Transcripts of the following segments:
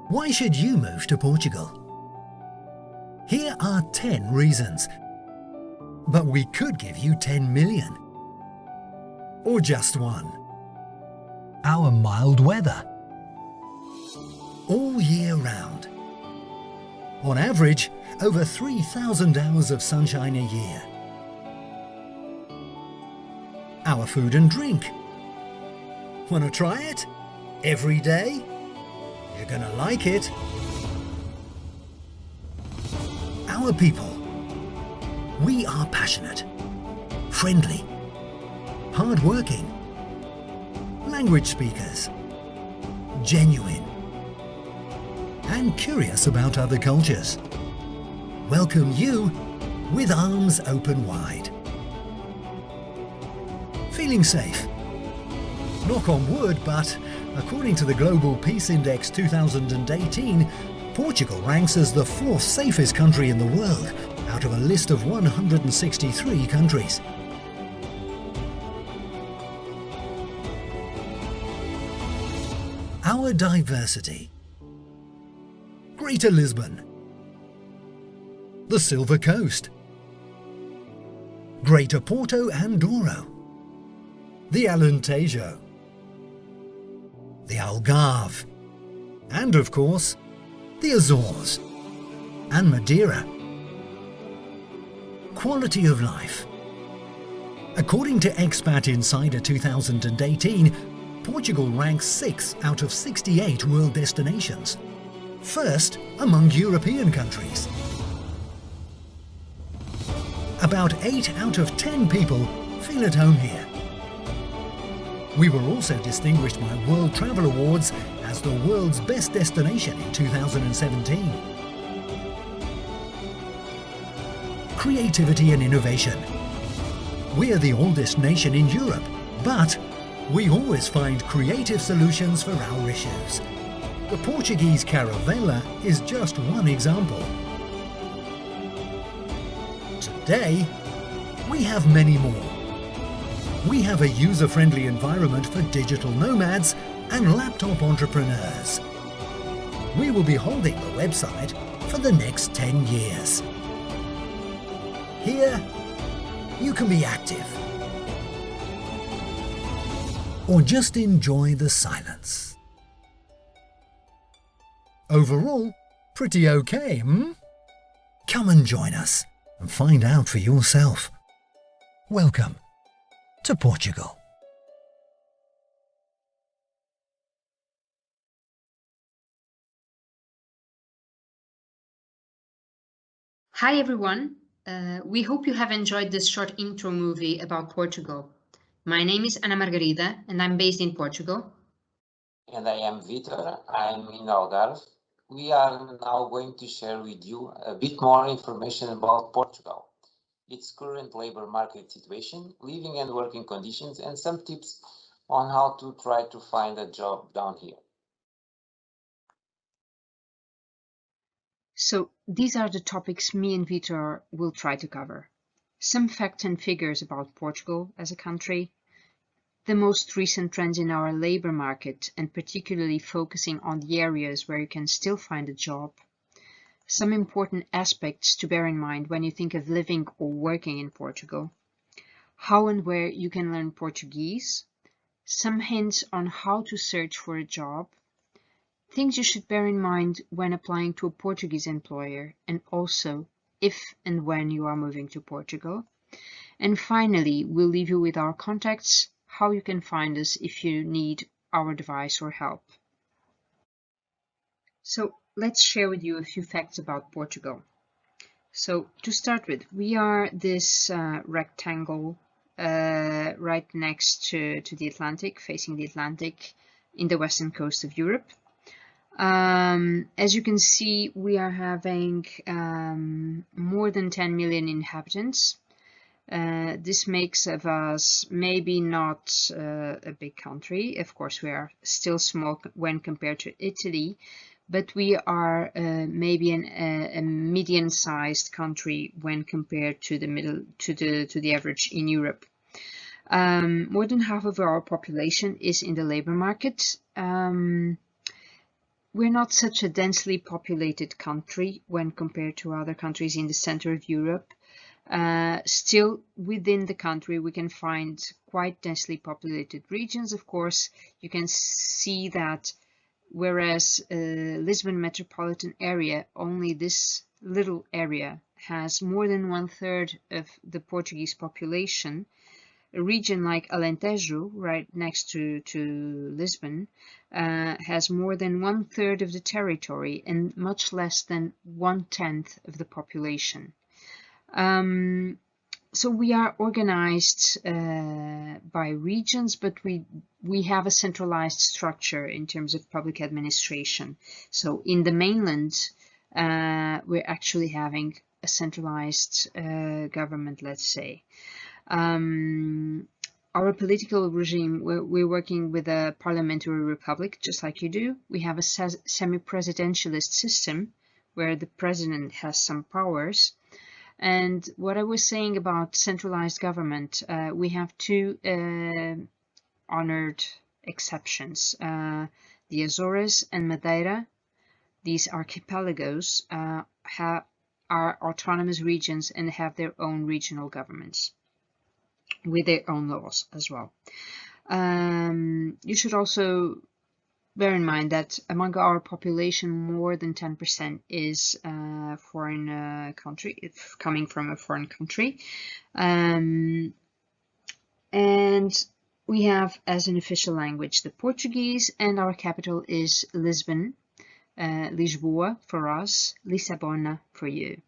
Why should you move to Portugal? Here are 10 reasons. But we could give you 10 million. Or just one. Our mild weather. All year round. On average, over 3,000 hours of sunshine a year. Our food and drink. Wanna try it? Every day? You're gonna like it. Our people. We are passionate, friendly, hard-working, language speakers, genuine, and curious about other cultures. Welcome you with arms open wide. Feeling safe? Knock on wood, but according to the Global Peace Index 2018, Portugal ranks as the 4th safest country in the world out of a list of 163 countries. Our diversity. Greater Lisbon. The Silva Coast. Greater Porto and Douro. The Alentejo. The Algarve. And of course, the Azores and Madeira. Quality of life. According to Expat Insider 2018, Portugal ranks 6th out of 68 world destinations. First among European countries. About 8 out of 10 people feel at home here. We were also distinguished by World Travel Awards as the world's best destination in 2017. Creativity and innovation. We're the oldest nation in Europe, but we always find creative solutions for our issues. The Portuguese caravela is just one example. Today, we have many more. We have a user-friendly environment for digital nomads and laptop entrepreneurs. We will be holding the website for the next 10 years. Here, you can be active. Or just enjoy the silence. Overall, pretty okay, hmm? Come and join us and find out for yourself. Welcome to Portugal. Hi everyone, we hope you have enjoyed this short intro movie about Portugal. My name is Margarida and I'm based in Portugal. And I am Vitor, I'm in Algarve. We are now going to share with you a bit more information about Portugal, its current labor market situation, living and working conditions, and some tips on how to try to find a job down here. So these are the topics me and Vitor will try to cover. Some facts and figures about Portugal as a country, the most recent trends in our labor market and particularly focusing on the areas where you can still find a job, some important aspects to bear in mind when you think of living or working in Portugal, how and where you can learn Portuguese, some hints on how to search for a job, things you should bear in mind when applying to a Portuguese employer, and also if and when you are moving to Portugal. And finally, we'll leave you with our contacts, how you can find us if you need our advice or help. So let's share with you a few facts about Portugal. So to start with, we are this rectangle right next to the Atlantic, facing the Atlantic in the western coast of Europe. As you can see, we are having more than 10 million inhabitants. This makes of us maybe not a big country. Of course, we are still small when compared to Italy, but we are maybe a medium-sized country when compared to the average in Europe. More than half of our population is in the labor market. we're not such a densely populated country when compared to other countries in the center of Europe. Still, within the country, we can find quite densely populated regions. Of course, you can see that whereas Lisbon metropolitan area, only this little area has more than 1/3 of the Portuguese population. A region like Alentejo, right next to Lisbon, has more than 1/3 of the territory and much less than 1/10 of the population. So we are organized by regions, but we have a centralized structure in terms of public administration. So in the mainland, we're actually having a centralized government, let's say. Our political regime, we're working with a parliamentary republic, just like you do. We have a semi-presidentialist system where the president has some powers. And what I was saying about centralized government, we have two honored exceptions. The Azores and Madeira, these archipelagos, are autonomous regions and have their own regional governments with their own laws as well. You should also bear in mind that among our population, more than 10% is foreign country, coming from a foreign country. And we have as an official language the Portuguese, and our capital is Lisbon, Lisboa for us, Lissabona for you.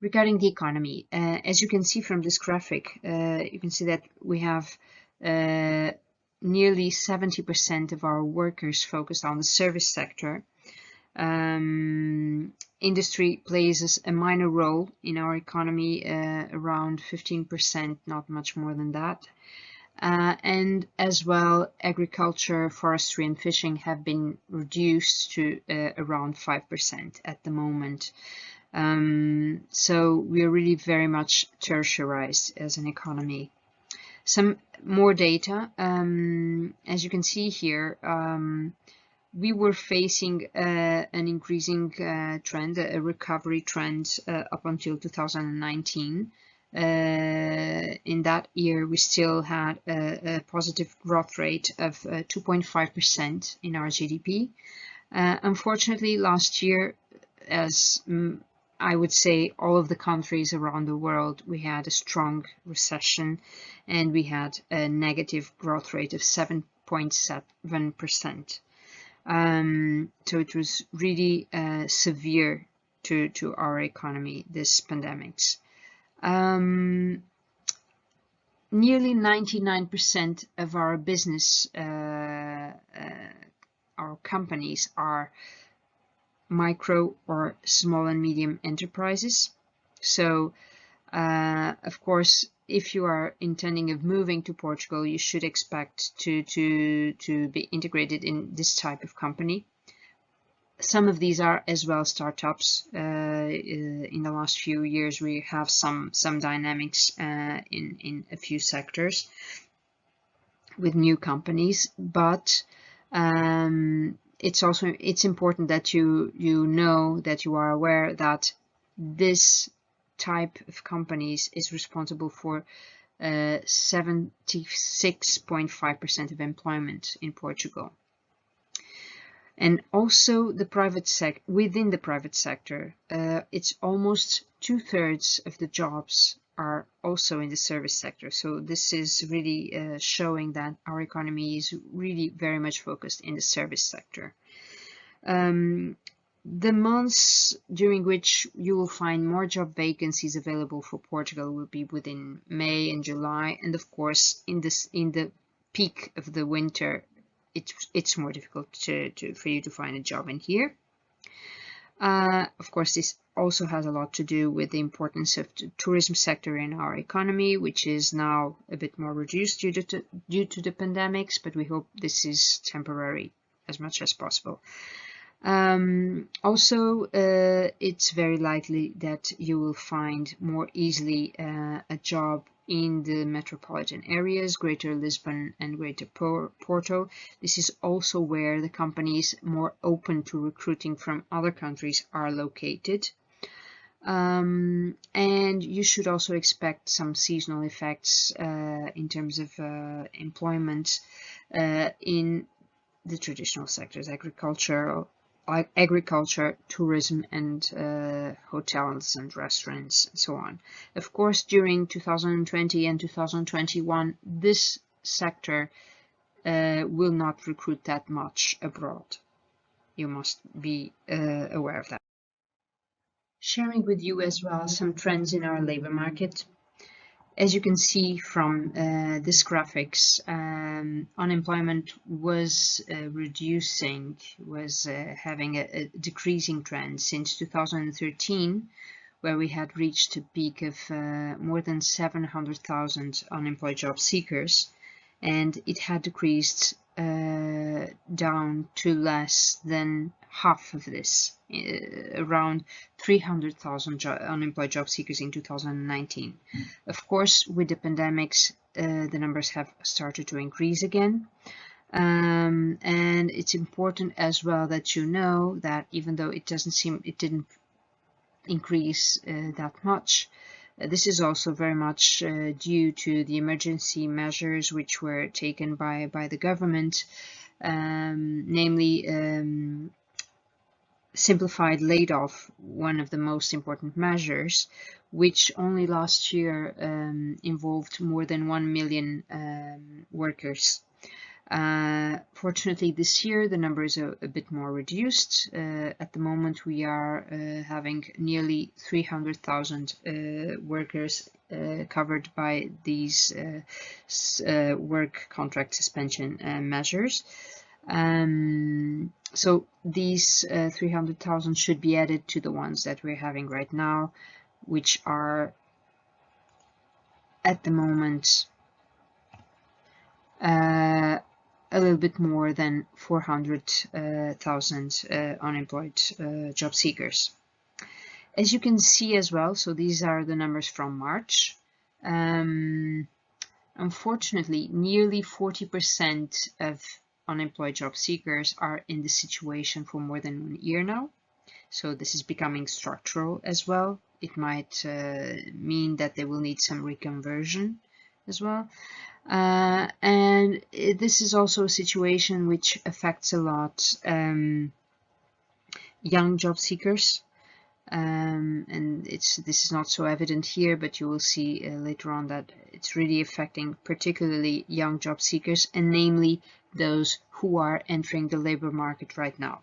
Regarding the economy, as you can see from this graphic, you can see that we have nearly 70% of our workers focused on the service sector. Industry plays a minor role in our economy, around 15%, not much more than that. And as well, agriculture, forestry and fishing have been reduced to around 5% at the moment. So we are really very much tertiarized as an economy. Some more data, as you can see here, we were facing an increasing trend, a recovery trend up until 2019. In that year, we still had a positive growth rate of 2.5% in our GDP. Unfortunately, last year, as I would say all of the countries around the world, we had a strong recession and we had a negative growth rate of 7.7%. So it was really severe to our economy, this pandemics. Nearly 99% of our business, our companies are micro or small and medium enterprises. So of course, if you are intending of moving to Portugal, you should expect to be integrated in this type of company. Some of these are as well startups. In the last few years, we have some dynamics in a few sectors with new companies, but it's important that you know, that you are aware that this type of companies is responsible for 76.5% of employment in Portugal. And also the private within the private sector, it's almost 2/3 of the jobs are also in the service sector. So this is really showing that our economy is really very much focused in the service sector. The months during which you will find more job vacancies available for Portugal will be within May and July, and of course in the peak of the winter, it's more difficult for you to find a job in here. Of course, this also has a lot to do with the importance of the tourism sector in our economy, which is now a bit more reduced due to the pandemics, but we hope this is temporary as much as possible. Also, it's very likely that you will find more easily a job in the metropolitan areas, Greater Lisbon and Greater Porto. This is also where the companies more open to recruiting from other countries are located. And you should also expect some seasonal effects in terms of employment in the traditional sectors, agriculture, tourism, and hotels and restaurants, and so on. Of course, during 2020 and 2021, this sector will not recruit that much abroad. You must be aware of that. Sharing with you as well some trends in our labor market. As you can see from this graphics, unemployment was having a decreasing trend since 2013, where we had reached a peak of more than 700,000 unemployed job seekers, and it had decreased down to less than half of this, around 300,000 unemployed job seekers in 2019. Of course, with the pandemics, the numbers have started to increase again. And it's important as well that you know that even though it didn't increase that much, this is also very much due to the emergency measures which were taken by the government, namely simplified layoff, one of the most important measures, which only last year involved more than 1 million workers. Fortunately, this year the number is a bit more reduced. At the moment, we are having nearly 300,000 workers covered by these work contract suspension measures. So these 300,000 should be added to the ones that we're having right now, which are at the moment a little bit more than 400,000 unemployed job seekers. As you can see as well, so these are the numbers from March. Unfortunately, nearly 40% of unemployed job seekers are in this situation for more than 1 year now. So this is becoming structural as well. It might mean that they will need some reconversion as well. And this is also a situation which affects a lot young job seekers. And this is not so evident here, but you will see later on that it's really affecting particularly young job seekers, and namely those who are entering the labor market right now.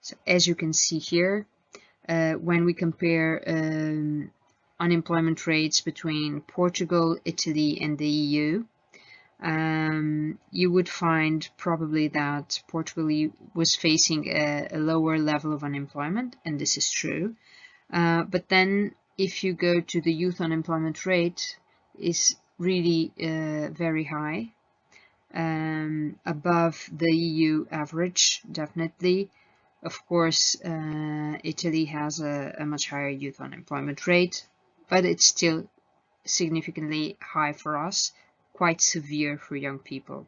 So as you can see here, when we compare unemployment rates between Portugal, Italy, and the EU, you would find probably that Portugal was facing a lower level of unemployment, and this is true. But then if you go to the youth unemployment rate, is really very high, above the EU average, definitely. Of course, Italy has a much higher youth unemployment rate, but it's still significantly high for us, quite severe for young people.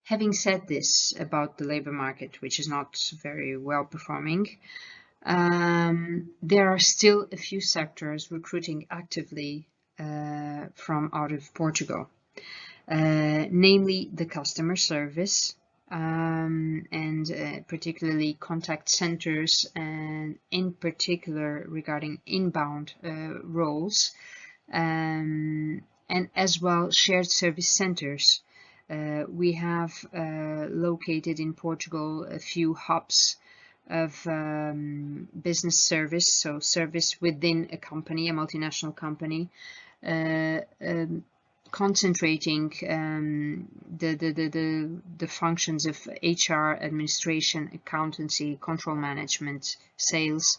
Having said this about the labor market, which is not very well performing, there are still a few sectors recruiting actively from out of Portugal, namely the customer service, and particularly contact centers, and in particular regarding inbound roles, and as well shared service centers. We have located in Portugal a few hubs of business service, so service within a company, a multinational company, concentrating the functions of HR, administration, accountancy, control management, sales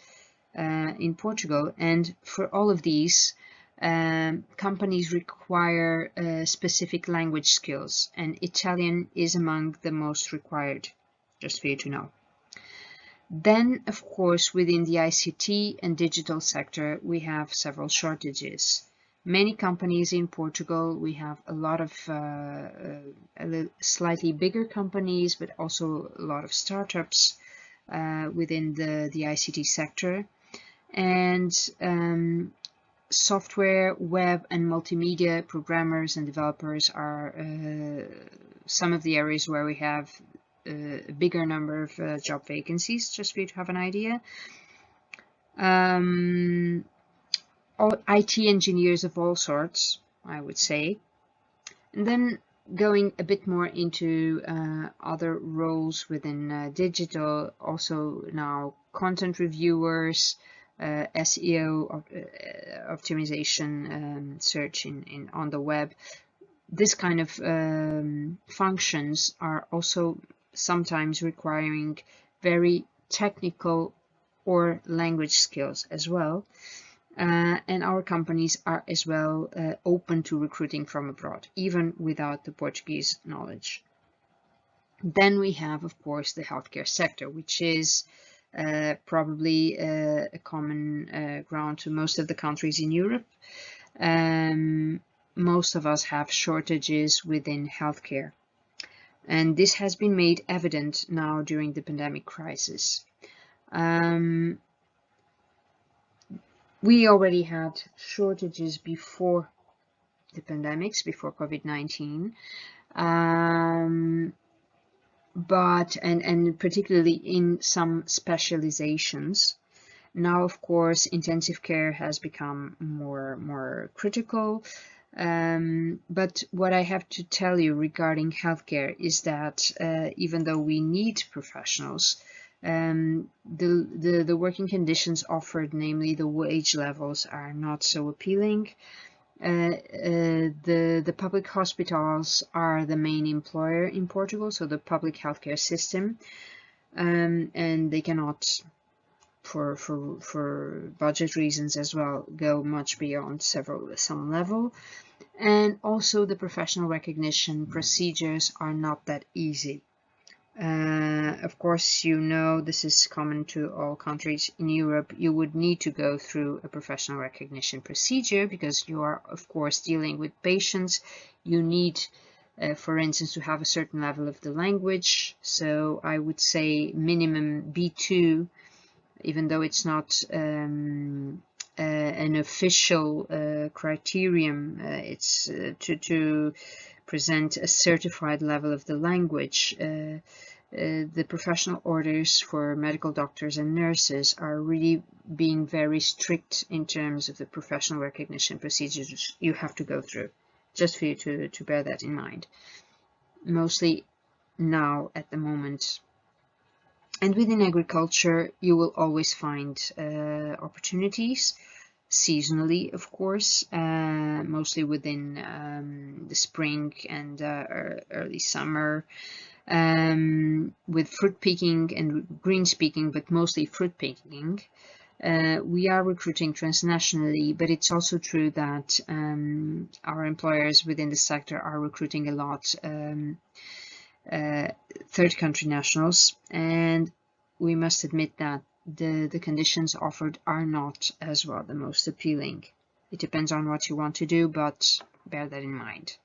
in Portugal. And for all of these, companies require specific language skills, and Italian is among the most required, just for you to know. Then, of course, within the ICT and digital sector, we have several shortages. Many companies in Portugal, we have a lot of slightly bigger companies, but also a lot of startups within the ICT sector. And software, web, and multimedia programmers and developers are some of the areas where we have a bigger number of job vacancies, just for you to have an idea. All IT engineers of all sorts, I would say. And then going a bit more into other roles within digital, also now content reviewers, SEO optimization, search on the web. This kind of functions are also sometimes requiring very technical or language skills as well. And our companies are as well open to recruiting from abroad, even without the Portuguese knowledge. Then we have, of course, the healthcare sector, which is probably a common ground to most of the countries in Europe. Most of us have shortages within healthcare. And this has been made evident now during the pandemic crisis. We already had shortages before the pandemics, before COVID-19, but particularly in some specializations. Now, of course, intensive care has become more critical. But what I have to tell you regarding healthcare is that even though we need professionals, the working conditions offered, namely the wage levels, are not so appealing. The public hospitals are the main employer in Portugal, so the public healthcare system, and they cannot, for budget reasons as well, go much beyond some level. And also the professional recognition procedures are not that easy. Of course, you know, this is common to all countries in Europe. You would need to go through a professional recognition procedure because you are, of course, dealing with patients. You need, for instance, to have a certain level of the language. So I would say minimum B2, even though it's not an official criterion. It's to present a certified level of the language. The professional orders for medical doctors and nurses are really being very strict in terms of the professional recognition procedures you have to go through, just for you to bear that in mind. Mostly now at the moment. And within agriculture, you will always find opportunities, seasonally, of course, mostly within the spring and early summer, with fruit picking and greens picking, but mostly fruit picking. We are recruiting transnationally, but it's also true that our employers within the sector are recruiting a lot third country nationals, and we must admit that the conditions offered are not as well the most appealing. It depends on what you want to do, but bear that in mind.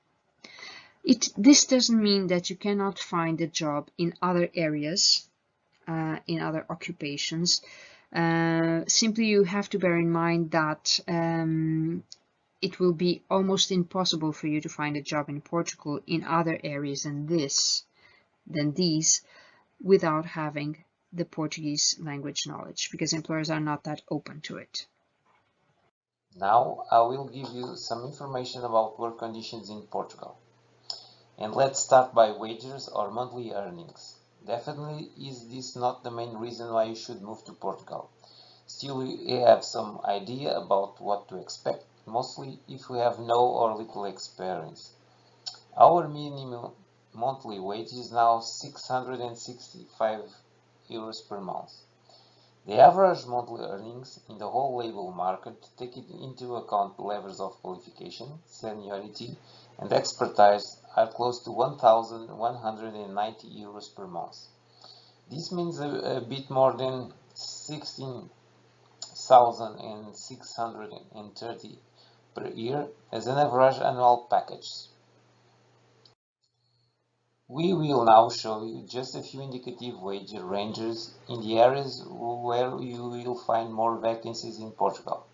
This doesn't mean that you cannot find a job in other areas, in other occupations. Simply you have to bear in mind that it will be almost impossible for you to find a job in Portugal in other areas than these without having the Portuguese language knowledge, because employers are not that open to it. Now I will give you some information about work conditions in Portugal. And let's start by wages or monthly earnings. Definitely is this not the main reason why you should move to Portugal. Still, you have some idea about what to expect, mostly if you have no or little experience. Our minimum monthly wage is now 665 euros per month. The average monthly earnings in the whole labor market take into account levels of qualification, seniority, and expertise are close to 1,190 euros per month. This means a bit more than 16,630 per year as an average annual package. We will now show you just a few indicative wage ranges in the areas where you will find more vacancies in Portugal.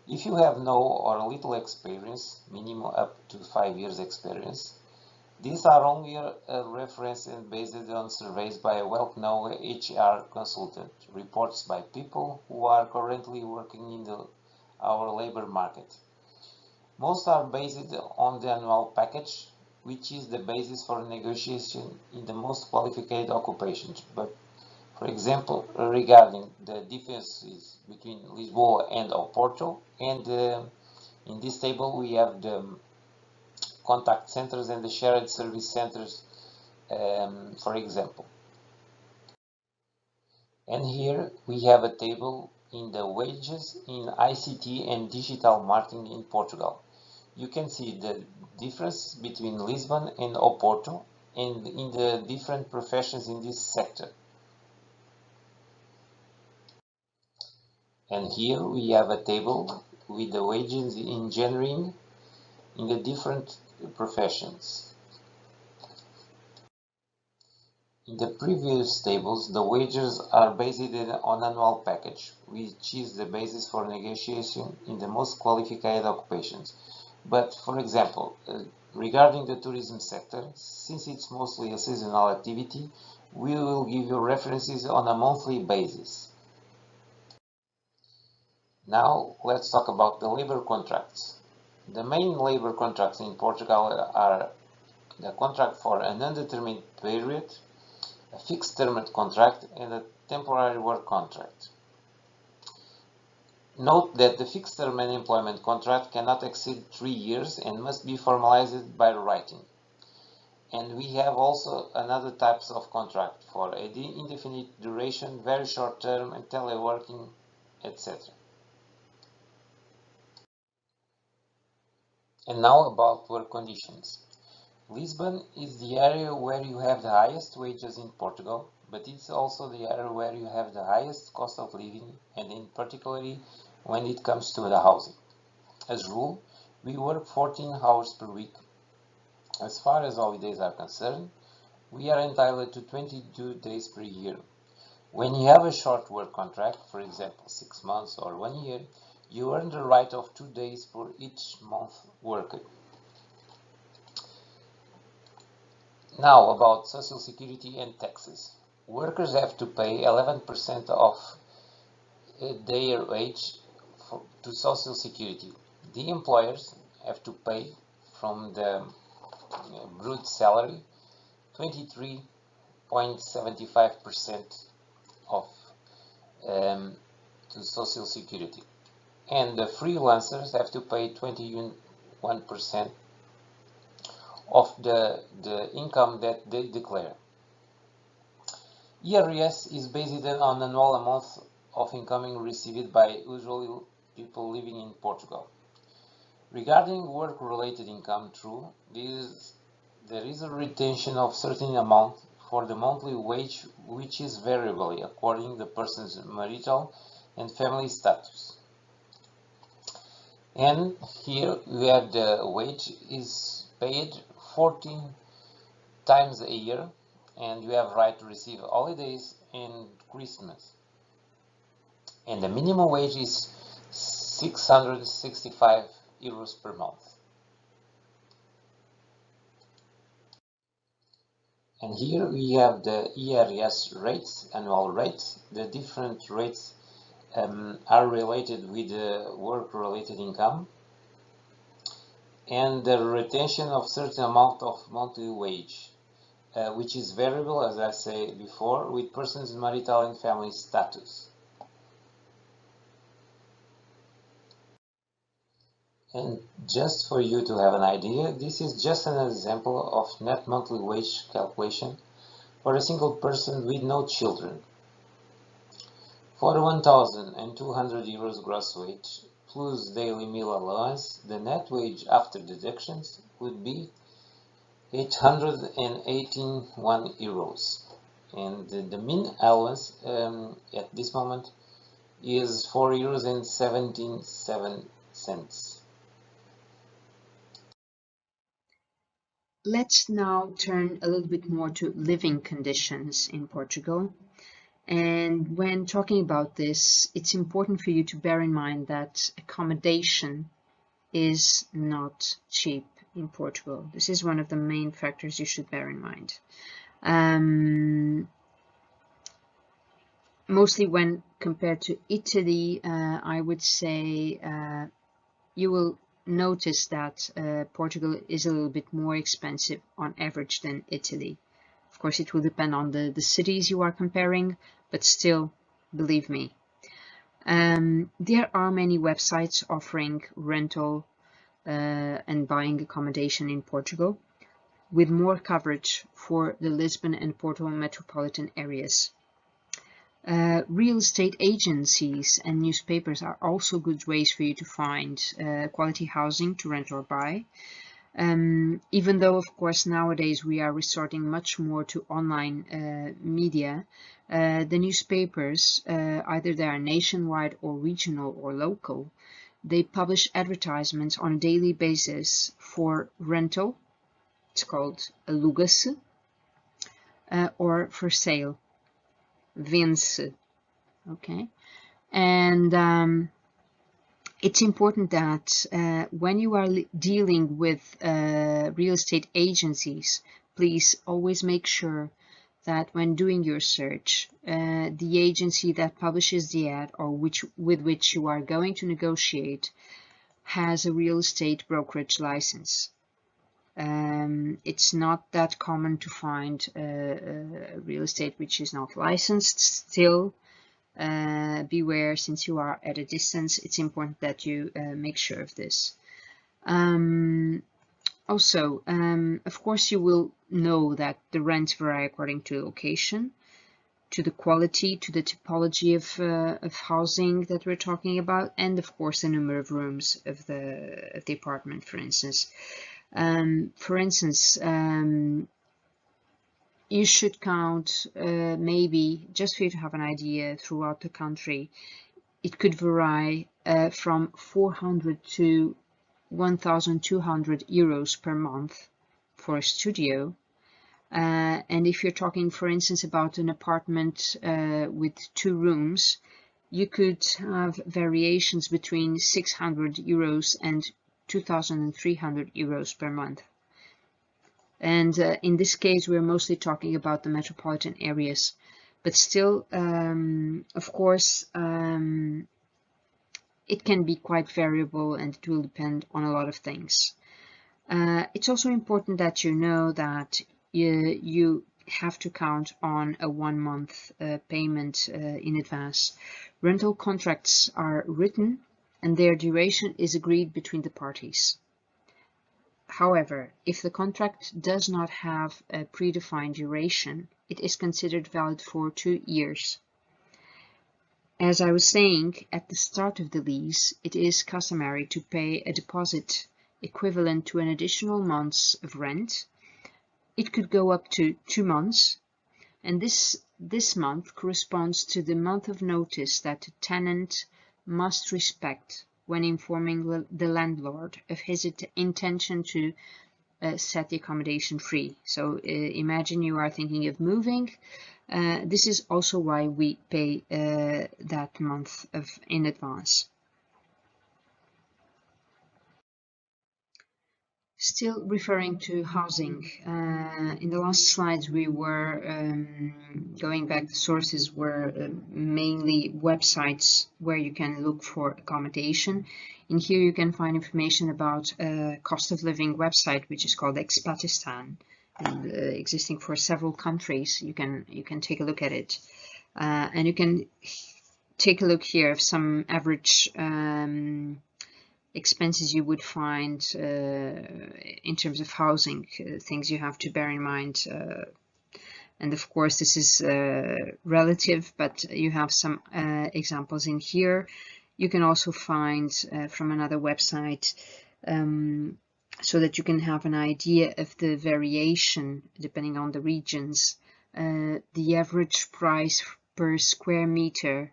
If you have no or little experience, minimum up to 5 years experience, these are only a reference and based on surveys by a well-known HR consultant, reports by people who are currently working in our labor market. Most are based on the annual package, which is the basis for negotiation in the most qualified occupations. But, for example, regarding the differences between Lisboa and Oporto, and in this table we have the contact centers and the shared service centers, for example. And here we have a table in the wages in ICT and digital marketing in Portugal. You can see the difference between Lisbon and Oporto and in the different professions in this sector. And here we have a table with the wages in engineering in the different professions. In the previous tables, the wages are based on annual package, which is the basis for negotiation in the most qualified occupations. But, for example, regarding the tourism sector, since it's mostly a seasonal activity, we will give you references on a monthly basis. Now, let's talk about the labor contracts. The main labor contracts in Portugal are the contract for an undetermined period, a fixed-term contract, and a temporary work contract. Note that the fixed-term employment contract cannot exceed 3 years and must be formalized by writing. And we have also another types of contract for indefinite duration, very short term, and teleworking, etc. And now about work conditions. Lisbon is the area where you have the highest wages in Portugal, but it's also the area where you have the highest cost of living, and in particularly when it comes to the housing. As a rule, we work 14 hours per week. As far as holidays are concerned, we are entitled to 22 days per year. When you have a short work contract, for example 6 months or 1 year, you earn the right of 2 days for each month worked. Now about Social Security and taxes. Workers have to pay 11% of their wage to Social Security. The employers have to pay from the brute salary 23.75% of to Social Security, and the freelancers have to pay 21% of the income that they declare. Eures is based on annual amount of income received by usually people living in Portugal. Regarding work-related income, there is a retention of certain amount for the monthly wage, which is variable according to the person's marital and family status. And here we have the wage is paid 14 times a year, and you have right to receive holidays and Christmas. And the minimum wage is 665 euros per month. And here we have the Eures rates, annual rates. The different rates are related with the work-related income and the retention of certain amount of monthly wage, which is variable, as I said before, with persons' marital and family status. And just for you to have an idea, this is just an example of net monthly wage calculation for a single person with no children. For 1,200 euros gross wage plus daily meal allowance, the net wage after deductions would be 881 euros. And the mean allowance at this moment is 4.77 euros. Let's now turn a little bit more to living conditions in Portugal. And when talking about this, it's important for you to bear in mind that accommodation is not cheap in Portugal. This is one of the main factors you should bear in mind. Mostly when compared to Italy, I would say you will notice that Portugal is a little bit more expensive on average than Italy. Of course, it will depend on the cities you are comparing, but still, believe me. There are many websites offering rental and buying accommodation in Portugal, with more coverage for the Lisbon and Porto metropolitan areas. Real estate agencies and newspapers are also good ways for you to find quality housing to rent or buy. Even though, of course, nowadays we are resorting much more to online media, the newspapers, either they are nationwide or regional or local, they publish advertisements on a daily basis for rental, it's called aluga-se, or for sale, vende-se, okay? And it's important that when you are dealing with real estate agencies, please always make sure that when doing your search, the agency that publishes the ad or with which you are going to negotiate has a real estate brokerage license. It's not that common to find real estate which is not licensed. Still, beware, since you are at a distance, it's important that you make sure of this. Also, of course, you will know that the rents vary according to location, to the quality, to the typology of housing that we're talking about, and of course the number of rooms of the apartment, for instance. You should count maybe, just for you to have an idea, throughout the country, it could vary from 400 to 1,200 euros per month for a studio. And if you're talking, for instance, about an apartment with 2 rooms, you could have variations between 600 euros and 2,300 euros per month. And in this case, we're mostly talking about the metropolitan areas. But still, of course, it can be quite variable and it will depend on a lot of things. It's also important that you know that you have to count on a 1-month payment in advance. Rental contracts are written and their duration is agreed between the parties. However, if the contract does not have a predefined duration, it is considered valid for 2 years. As I was saying, at the start of the lease, it is customary to pay a deposit equivalent to an additional month's of rent. It could go up to 2 months, and this month corresponds to the month of notice that the tenant must respect when informing the landlord of his intention to set the accommodation free. So imagine you are thinking of moving. This is also why we pay that month in advance. Still referring to housing, in the last slides we were going back, the sources were mainly websites where you can look for accommodation. In here you can find information about a cost of living website which is called Expatistan, and existing for several countries. You can take a look at it, and you can take a look here of some average expenses you would find in terms of housing, things you have to bear in mind And of course, this is relative, but you have some examples in here. You can also find from another website, so that you can have an idea of the variation depending on the regions. The average price per square meter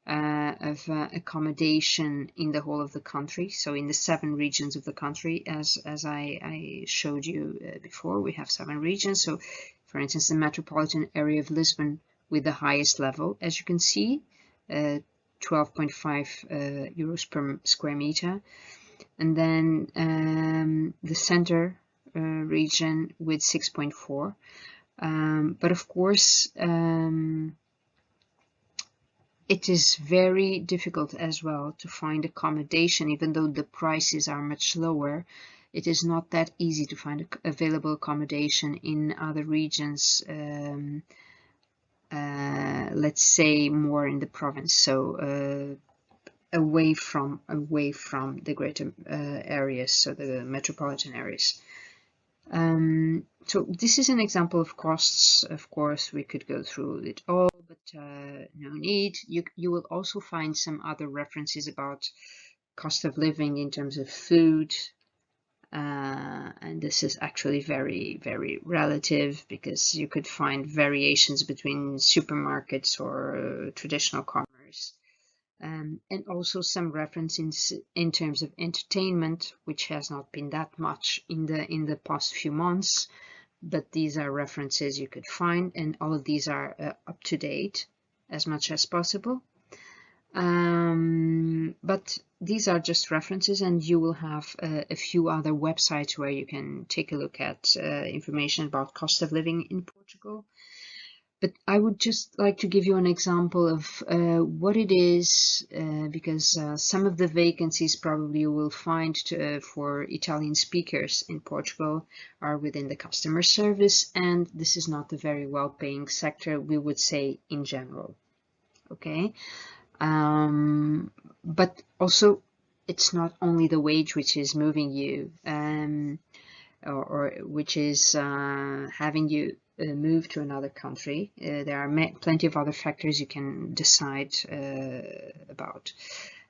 of accommodation in the whole of the country. So in the 7 regions of the country, as I showed you before, we have 7 regions. So for instance, the metropolitan area of Lisbon with the highest level, as you can see, 12.5 euros per square meter. And then the center region with 6.4. But of course, it is very difficult as well to find accommodation, even though the prices are much lower. It is not that easy to find available accommodation in other regions, let's say more in the province, so away from the greater areas, so the metropolitan areas. So this is an example of costs. Of course, we could go through it all, but no need. You will also find some other references about cost of living in terms of food, and this is actually very, very relative, because you could find variations between supermarkets or traditional commerce. And also some references in terms of entertainment, which has not been that much in the past few months, but these are references you could find, and all of these are up to date as much as possible. But these are just references, and you will have a few other websites where you can take a look at information about cost of living in Portugal. But I would just like to give you an example of what it is, because some of the vacancies probably you will find for Italian speakers in Portugal are within the customer service, and this is not a very well-paying sector, we would say, in general. Okay, but also it's not only the wage which is moving you, or which is having you move to another country. There are plenty of other factors you can decide about.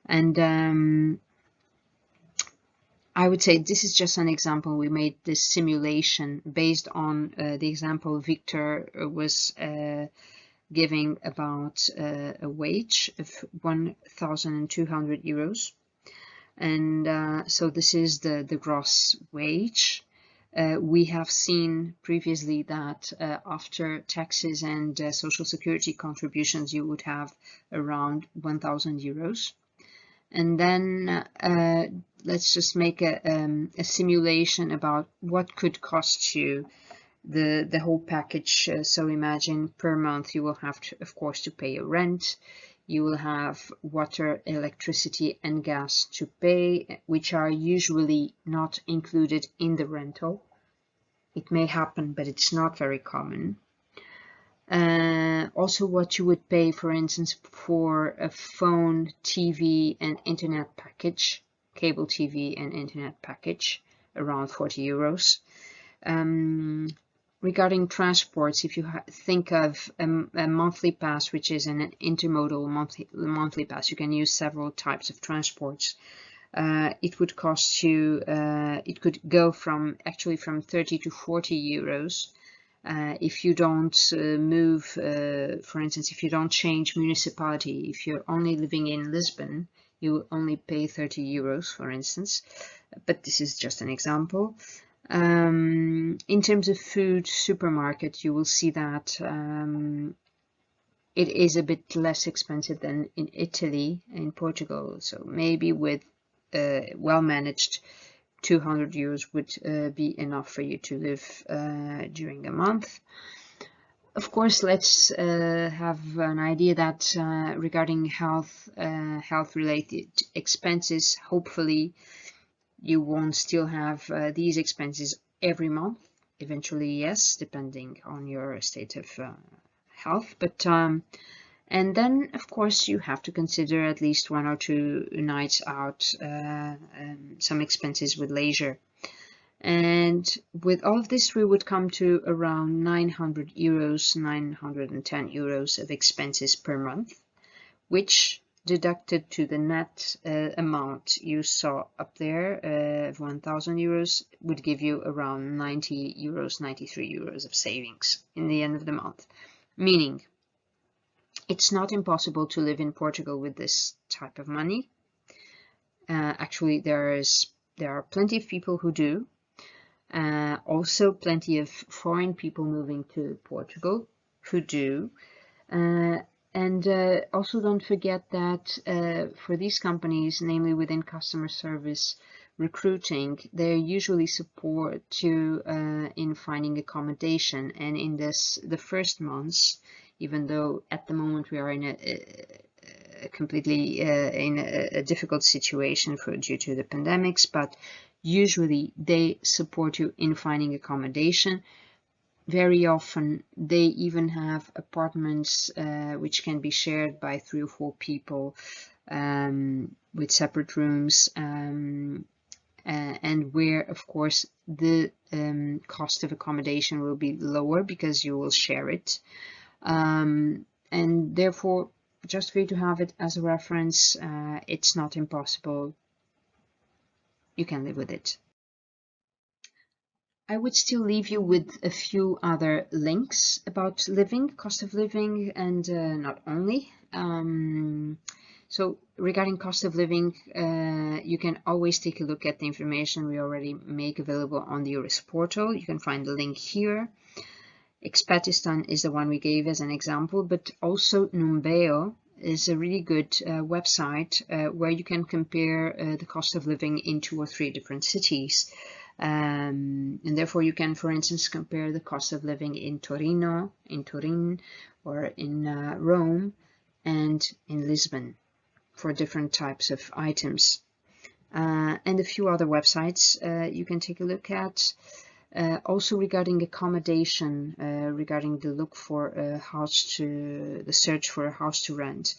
And I would say this is just an example. We made this simulation based on the example Victor was giving about a wage of 1,200 euros. And so this is the gross wage. We have seen previously that after taxes and social security contributions, you would have around 1,000 euros. And then let's just make a simulation about what could cost you the whole package. So imagine per month you will have to, of course, to pay your rent. You will have water, electricity, and gas to pay, which are usually not included in the rental. It may happen, but it's not very common. Also, what you would pay, for instance, for a phone, TV, and internet package, cable TV and internet package, around 40 euros. Regarding transports, if you think of a monthly pass, which is an intermodal monthly pass, you can use several types of transports. It would cost you, it could go from 30 to 40 euros. If you don't move, for instance, if you don't change municipality, if you're only living in Lisbon, you will only pay 30 euros, for instance. But this is just an example. In terms of food, supermarket, you will see that it is a bit less expensive than in Italy, in Portugal. So maybe with well-managed 200 euros would be enough for you to live during a month. Of course, let's have an idea that regarding health-related expenses, hopefully you won't still have these expenses every month. Eventually, yes, depending on your state of health. But and then, of course, you have to consider at least 1 or 2 nights out, some expenses with leisure. And with all of this, we would come to around 900 euros, 910 euros of expenses per month, which deducted to the net amount you saw up there of 1,000 euros would give you around 90 euros, 93 euros of savings in the end of the month. Meaning, it's not impossible to live in Portugal with this type of money. Actually, there are plenty of people who do. Also plenty of foreign people moving to Portugal who do. And also don't forget that for these companies, namely within customer service recruiting, they usually support you in finding accommodation. And in the first months, even though at the moment we are in a completely in a difficult situation due to the pandemics, but usually they support you in finding accommodation. Very often they even have apartments which can be shared by 3 or 4 people with separate rooms, and where of course the cost of accommodation will be lower because you will share it, and therefore, just for you to have it as a reference, it's not impossible. You can live with it. I would still leave you with a few other links about living, cost of living, and not only. So regarding cost of living, you can always take a look at the information we already make available on the Eures portal. You can find the link here. Expatistan is the one we gave as an example, but also Numbeo is a really good website where you can compare the cost of living in 2 or 3 different cities. And therefore you can, for instance, compare the cost of living in Turin, or in Rome and in Lisbon for different types of items. And a few other websites you can take a look at. Also regarding accommodation, regarding the look for a house the search for a house to rent.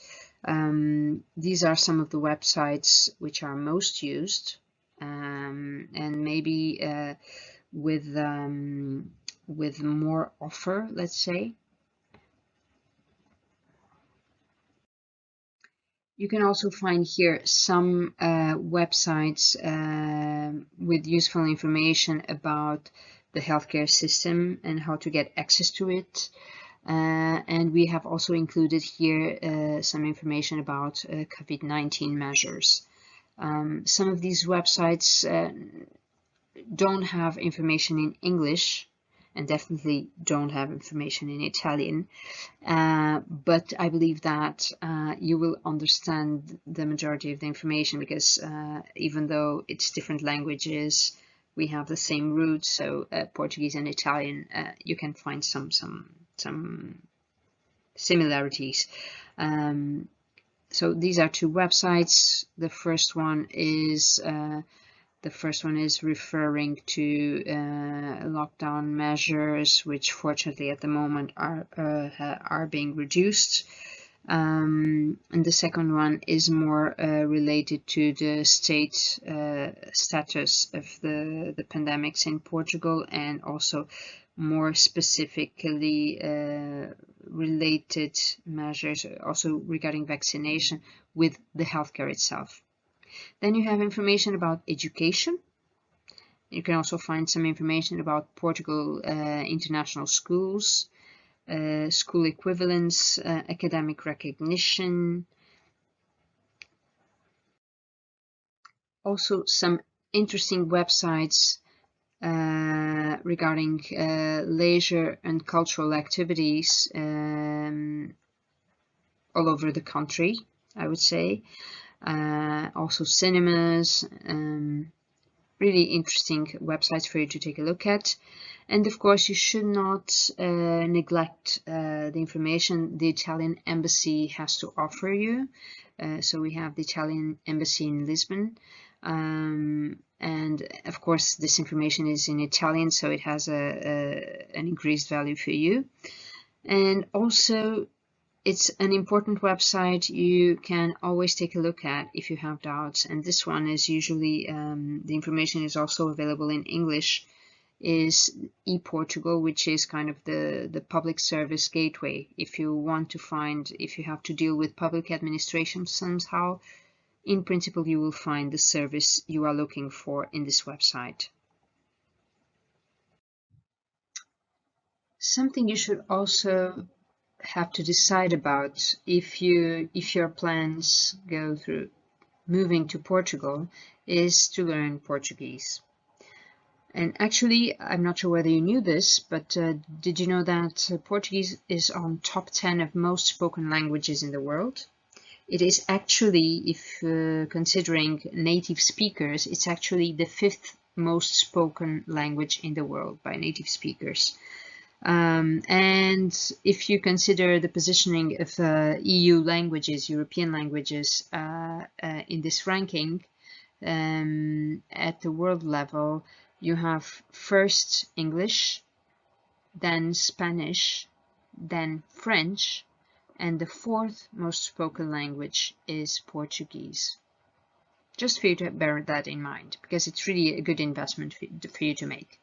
These are some of the websites which are most used, and maybe with more offer, let's say. You can also find here some websites with useful information about the healthcare system and how to get access to it. And we have also included here some information about COVID-19 measures. Some of these websites don't have information in English, and definitely don't have information in Italian, but I believe that you will understand the majority of the information, because even though it's different languages, we have the same roots. So Portuguese and Italian, you can find some similarities. So these are 2 websites. The first one is referring to lockdown measures, which fortunately at the moment are being reduced. And the second one is more related to the state status of the pandemics in Portugal, and also more specifically related measures also regarding vaccination with the healthcare itself. Then you have information about education. You can also find some information about Portugal international schools, school equivalence, academic recognition. Also some interesting websites regarding leisure and cultural activities all over the country, I would say. Also cinemas, really interesting websites for you to take a look at. And of course, you should not neglect the information the Italian embassy has to offer you. So we have the Italian embassy in Lisbon, and of course this information is in Italian, so it has an increased value for you. And also it's an important website you can always take a look at if you have doubts, and this one is usually, the information is also available in English, is ePortugal, which is kind of the public service gateway. If you want to find, if you have to deal with public administration somehow, in principle you will find the service you are looking for in this website. Something you should also have to decide about if your plans go through moving to Portugal is to learn Portuguese. And actually, I'm not sure whether you knew this, but did you know that Portuguese is on top 10 of most spoken languages in the world? It is actually, if considering native speakers, it's actually the 5th most spoken language in the world by native speakers. And if you consider the positioning of EU languages, European languages, in this ranking, at the world level, you have first English, then Spanish, then French, and the 4th most spoken language is Portuguese. Just for you to bear that in mind, because it's really a good investment for you to make.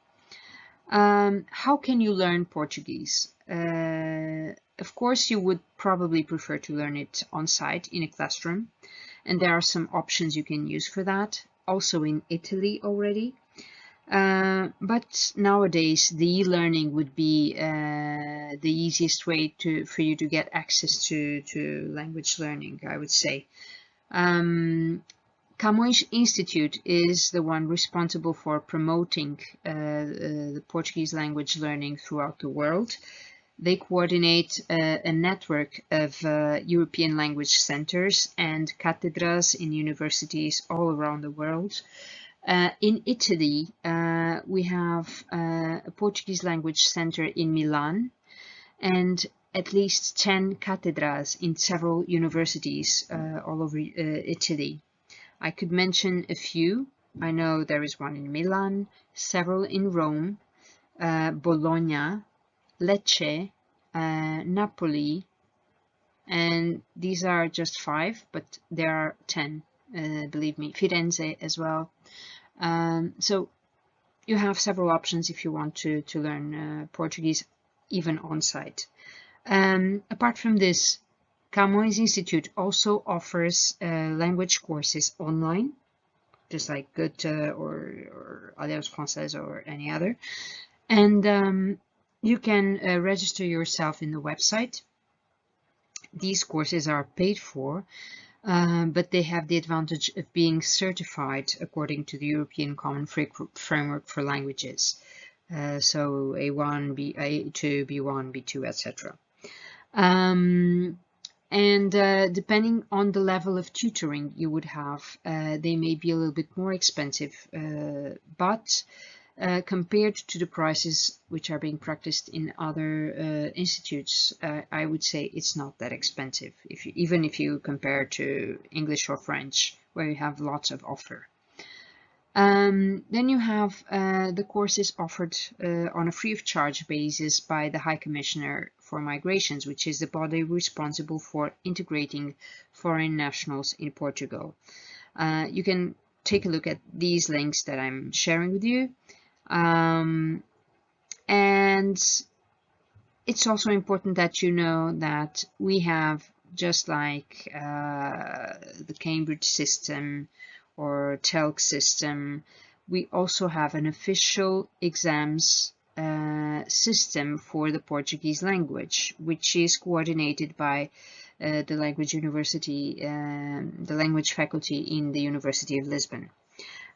How can you learn Portuguese? Of course, you would probably prefer to learn it on site in a classroom, and there are some options you can use for that, also in Italy already. But nowadays, the e-learning would be the easiest way for you to get access to language learning, I would say. Camões Institute is the one responsible for promoting the Portuguese language learning throughout the world. They coordinate a network of European language centers and cátedras in universities all around the world. In Italy, we have a Portuguese language center in Milan and at least 10 cátedras in several universities all over Italy. I could mention a few. I know there is one in Milan, several in Rome, Bologna, Lecce, Napoli, and these are just 5, but there are 10, believe me, Firenze as well. So you have several options if you want to learn Portuguese, even on site. Apart from this, Camões Institute also offers language courses online, just like Goethe or Alliance Française or any other. And you can register yourself in the website. These courses are paid for, but they have the advantage of being certified according to the European Common Framework for Languages. So A1, A2, B1, B2, etc. And depending on the level of tutoring you would have, they may be a little bit more expensive, but compared to the prices which are being practiced in other institutes, I would say it's not that expensive, even if you compare to English or French, where you have lots of offer. Then you have the courses offered on a free of charge basis by the High Commissioner for Migrations, which is the body responsible for integrating foreign nationals in Portugal. You can take a look at these links that I'm sharing with you. And it's also important that you know that we have, just like the Cambridge system or TELC system, we also have an official exams system for the Portuguese language, which is coordinated by the language university, the language faculty in the University of Lisbon.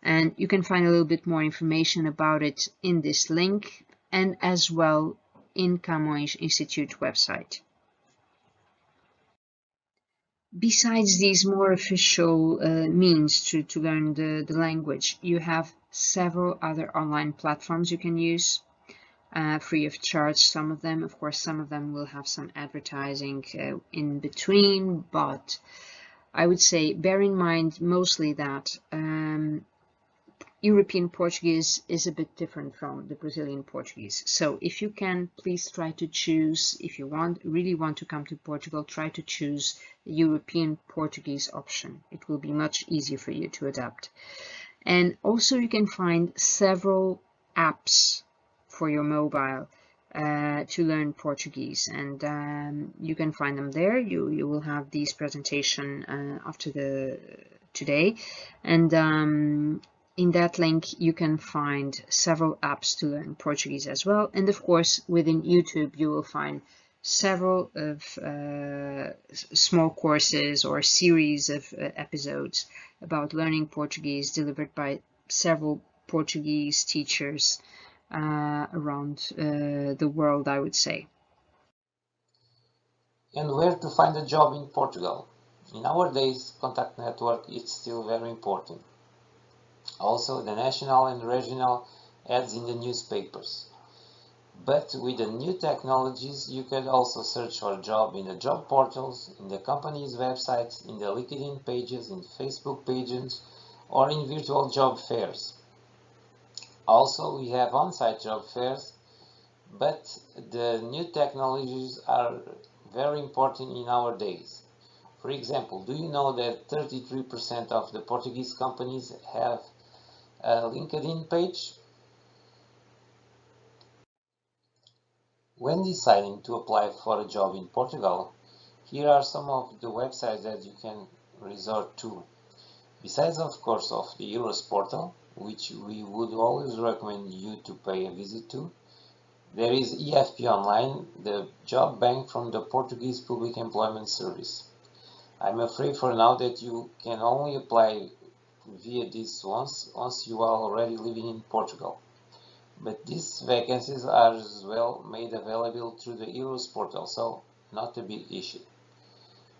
And you can find a little bit more information about it in this link and as well in Camões Institute website. Besides these more official means to learn the language, you have several other online platforms you can use, free of charge, some of them. Of course, some of them will have some advertising in between, but I would say bear in mind mostly that European Portuguese is a bit different from the Brazilian Portuguese. So if you can, please try to choose, if you really want to come to Portugal, try to choose the European Portuguese option. It will be much easier for you to adapt. And also you can find several apps for your mobile to learn Portuguese, and you can find them there. You will have these presentation after today, and in that link you can find several apps to learn Portuguese as well. And of course within YouTube you will find several of small courses or series of episodes about learning Portuguese delivered by several Portuguese teachers around the world, I would say. And where to find a job in Portugal? In our days, contact network is still very important. Also, the national and regional ads in the newspapers. But with the new technologies, you can also search for a job in the job portals, in the company's websites, in the LinkedIn pages, in Facebook pages, or in virtual job fairs. Also, we have on-site job fairs, but the new technologies are very important in our days. For example, do you know that 33% of the Portuguese companies have a LinkedIn page? When deciding to apply for a job in Portugal, here are some of the websites that you can resort to. Besides, of course, of the Eures portal, which we would always recommend you to pay a visit to, there is EFP Online, the job bank from the Portuguese Public Employment Service. I'm afraid for now that you can only apply via this once you are already living in Portugal. But these vacancies are as well made available through the Eures portal, so not a big issue.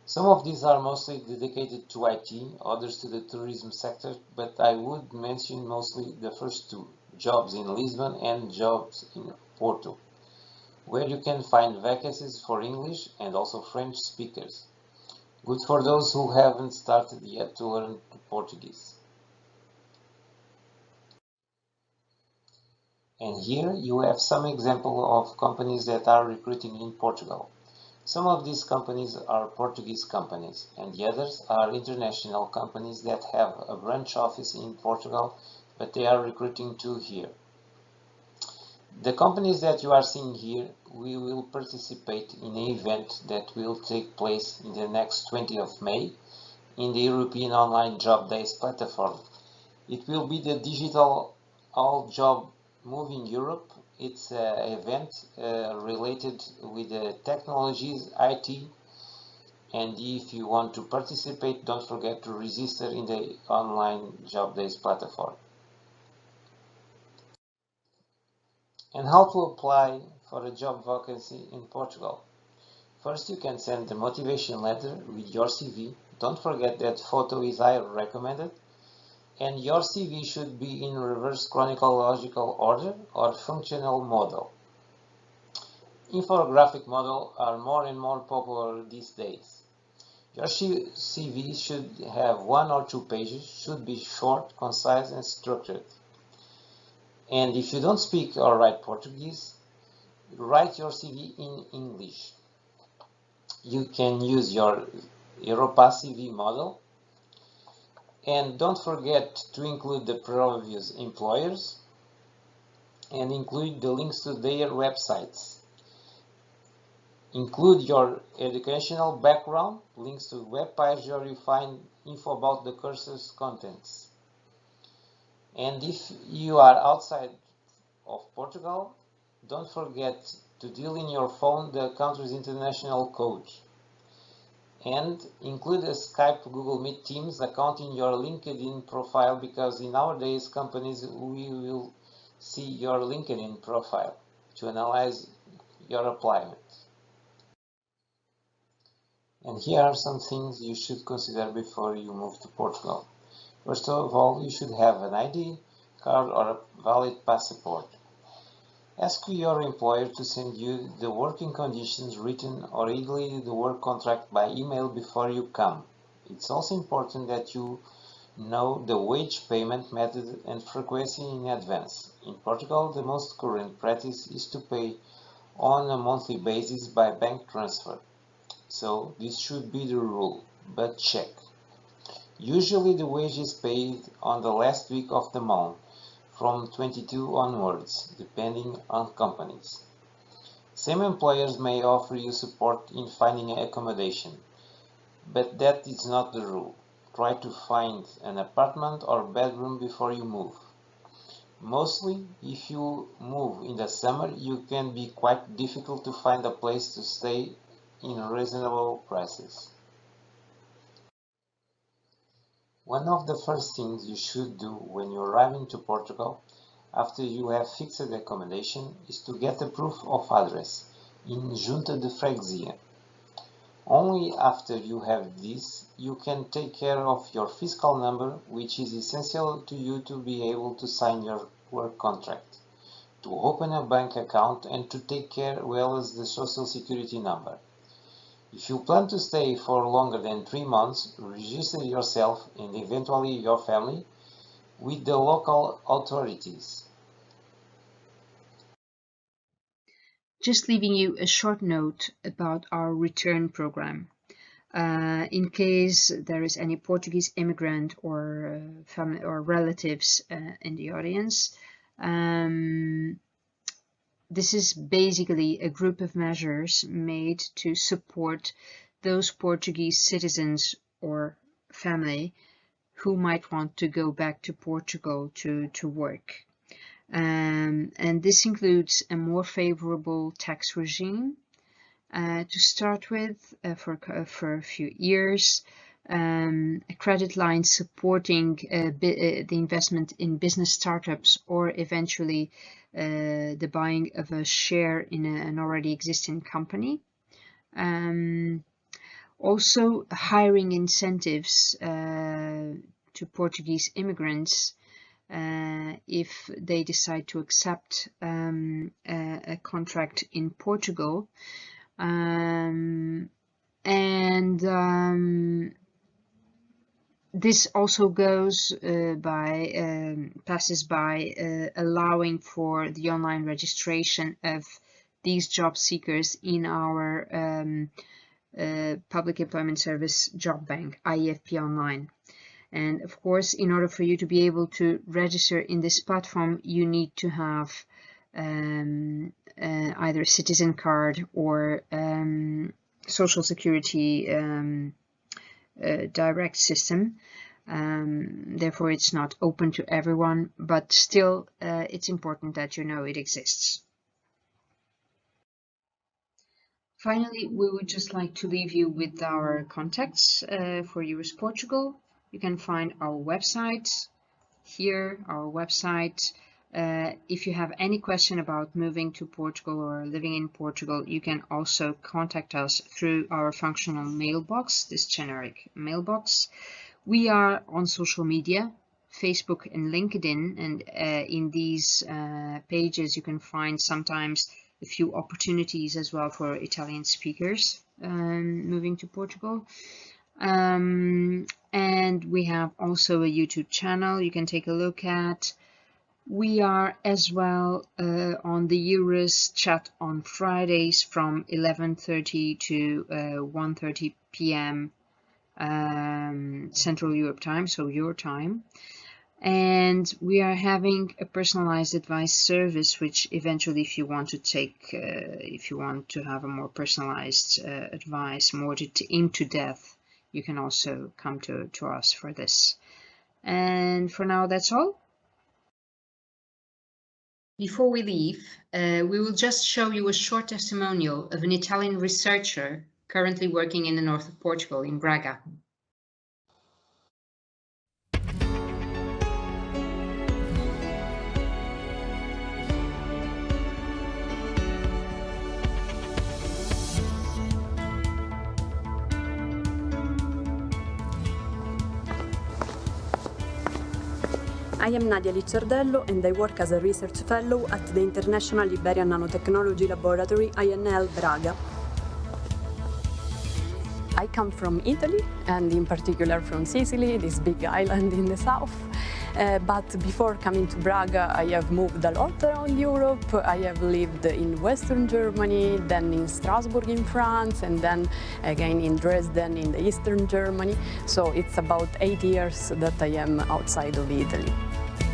Some of these are mostly dedicated to IT, others to the tourism sector, but I would mention mostly the first two, jobs in Lisbon and jobs in Porto, where you can find vacancies for English and also French speakers. Good for those who haven't started yet to learn Portuguese. And here you have some examples of companies that are recruiting in Portugal. Some of these companies are Portuguese companies, and the others are international companies that have a branch office in Portugal, but they are recruiting too here. The companies that you are seeing here, we will participate in an event that will take place in the next 20th of May in the European Online Job Days platform. It will be the Digital All Job Move in Europe. It's an event related with the technologies, IT, and if you want to participate, don't forget to register in the Online Job Days platform. And how to apply for a job vacancy in Portugal. First, you can send the motivation letter with your CV. Don't forget that photo is highly recommended. And your CV should be in reverse chronological order or functional model. Infographic models are more and more popular these days. Your CV should have 1 or 2 pages, should be short, concise, and structured. And if you don't speak or write Portuguese, write your CV in English. You can use your Europass CV model. And don't forget to include the previous employers and include the links to their websites. Include your educational background, links to web pages where you find info about the course's contents. And if you are outside of Portugal, don't forget to deal in your phone the country's international code. And include a Skype Google Meet Teams account in your LinkedIn profile, because in nowadays companies we will see your LinkedIn profile to analyze your application. And here are some things you should consider before you move to Portugal. First of all, you should have an ID card or a valid passport. Ask your employer to send you the working conditions written or ideally the work contract by email before you come. It's also important that you Know the wage payment method and frequency in advance. In Portugal, the most current practice is to pay on a monthly basis by bank transfer. So this should be the rule, but check. Usually the wage is paid on the last week of the month, from 22 onwards, depending on companies. Some employers may offer you support in finding accommodation, but that is not the rule. Try to find an apartment or bedroom before you move. Mostly, if you move in the summer, you can be quite difficult to find a place to stay in reasonable prices. One of the first things you should do when you arrive into Portugal, after you have fixed accommodation, is to get a proof of address in Junta de Freguesia. Only after you have this, you can take care of your fiscal number, which is essential to you to be able to sign your work contract, to open a bank account, and to take care well as the social security number. If you plan to stay for longer than 3 months, register yourself and eventually your family with the local authorities. Just leaving you a short note about our return program. In case there is any Portuguese immigrant or family or relatives in the audience, this is basically a group of measures made to support those Portuguese citizens or family who might want to go back to Portugal to work. And this includes a more favorable tax regime to start with for a few years, a credit line supporting the investment in business startups, or eventually the buying of a share in an already existing company. Also hiring incentives to Portuguese immigrants if they decide to accept a contract in Portugal. This also goes passes by allowing for the online registration of these job seekers in our Public Employment Service Job Bank, IEFP Online. And of course, in order for you to be able to register in this platform, you need to have either a citizen card or social security direct system. Therefore, it's not open to everyone, but still it's important that you know it exists. Finally, we would just like to leave you with our contacts for Eures Portugal. You can find our website here, our website. If you have any question about moving to Portugal or living in Portugal, you can also contact us through our functional mailbox, this generic mailbox. We are on social media, Facebook and LinkedIn, and in these pages you can find sometimes a few opportunities as well for Italian speakers moving to Portugal. And we have also a YouTube channel you can take a look at. We are as well on the Eures chat on Fridays from 11:30 to 1:30 p.m. Central Europe time, so your time. And we are having a personalized advice service, which eventually, if you want to take, if you want to have a more personalized advice, more into depth, you can also come to us for this. And for now, that's all. Before we leave, we will just show you a short testimonial of an Italian researcher currently working in the north of Portugal, in Braga. I am Nadia Licciardello and I work as a research fellow at the International Iberian Nanotechnology Laboratory, INL, Braga. I come from Italy, and in particular from Sicily, this big island in the south. But before coming to Braga, I have moved a lot around Europe. I have lived in Western Germany, then in Strasbourg in France, and then again in Dresden in the Eastern Germany. So it's about 8 years that I am outside of Italy.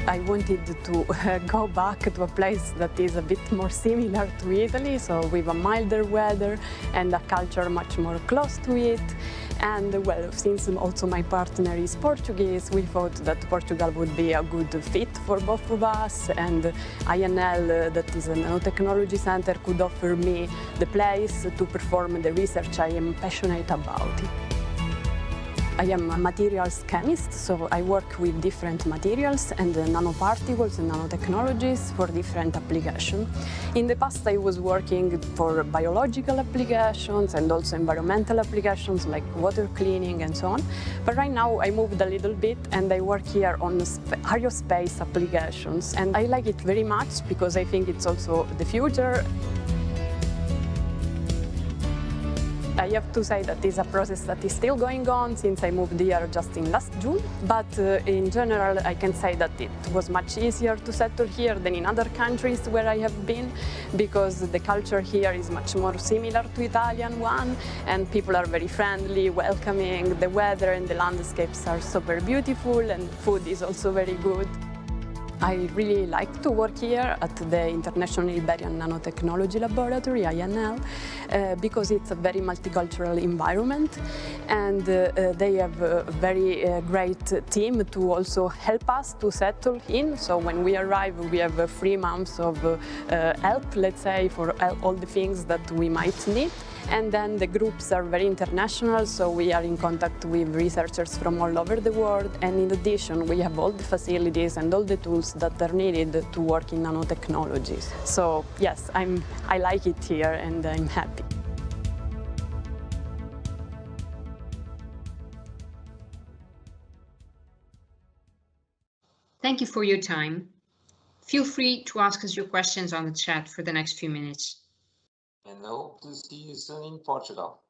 I wanted to go back to a place that is a bit more similar to Italy, so with a milder weather and a culture much more close to it. And well, since also my partner is Portuguese, we thought that Portugal would be a good fit for both of us, and INL, that is a nanotechnology center, could offer me the place to perform the research I am passionate about. I am a materials chemist, so I work with different materials and nanoparticles and nanotechnologies for different applications. In the past, I was working for biological applications and also environmental applications like water cleaning and so on. But right now, I moved a little bit and I work here on aerospace applications. And I like it very much because I think it's also the future. I have to say that it's a process that is still going on since I moved here just in last June. But in general, I can say that it was much easier to settle here than in other countries where I have been, because the culture here is much more similar to Italian one, and people are very friendly, welcoming. The weather and the landscapes are super beautiful, and food is also very good. I really like to work here at the International Iberian Nanotechnology Laboratory, INL, because it's a very multicultural environment, and they have a very great team to also help us to settle in. So when we arrive, we have 3 months of help, let's say, for all the things that we might need. And then the groups are very international, so we are in contact with researchers from all over the world. And in addition, we have all the facilities and all the tools that are needed to work in nanotechnologies. So yes, I like it here and I'm happy. Thank you for your time. Feel free to ask us your questions on the chat for the next few minutes. And hope to see you soon in Portugal.